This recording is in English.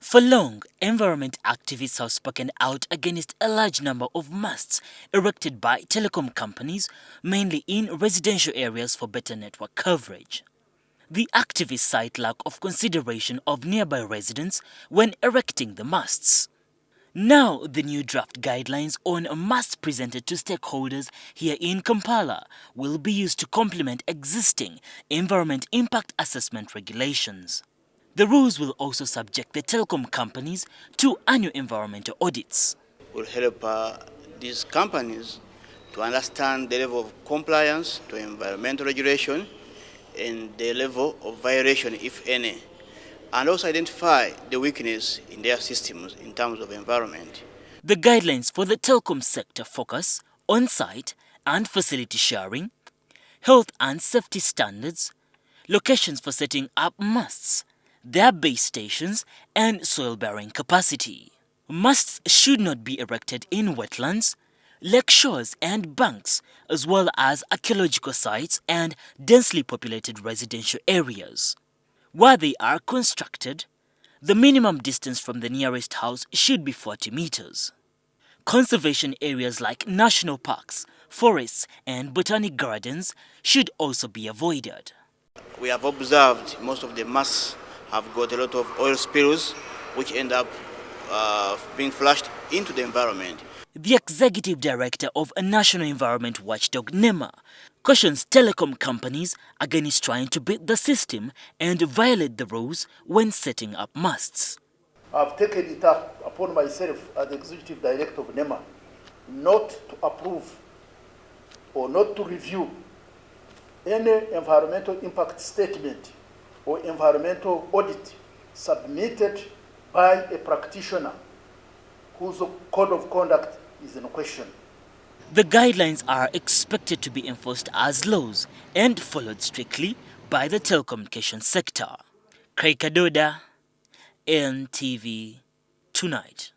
For long, environment activists have spoken out against a large number of masts erected by telecom companies, mainly in residential areas for better network coverage. The activists cite lack of consideration of nearby residents when erecting the masts. Now, the new draft guidelines on masts presented to stakeholders here in Kampala will be used to complement existing environment impact assessment regulations. The rules will also subject the telecom companies to annual environmental audits. Will help these companies to understand the level of compliance to environmental regulation and the level of violation, if any, and also identify the weakness in their systems in terms of environment. The guidelines for the telecom sector focus on site and facility sharing, health and safety standards, locations for setting up masts, their base stations, and soil-bearing capacity. Masts should not be erected in wetlands, lake shores and banks, as well as archaeological sites and densely populated residential areas. Where they are constructed, the minimum distance from the nearest house should be 40 meters. Conservation areas like national parks, forests, and botanic gardens should also be avoided. We have observed most of the masts have got a lot of oil spills which end up being flushed into the environment. The executive director of a national environment watchdog, NEMA, cautions telecom companies against trying to beat the system and violate the rules when setting up masts. I've taken it up upon myself as the executive director of NEMA not to approve or not to review any environmental impact statement or environmental audit submitted by a practitioner whose code of conduct is in question. The guidelines are expected to be enforced as laws and followed strictly by the telecommunication sector. Craig Kadoda, NTV Tonight.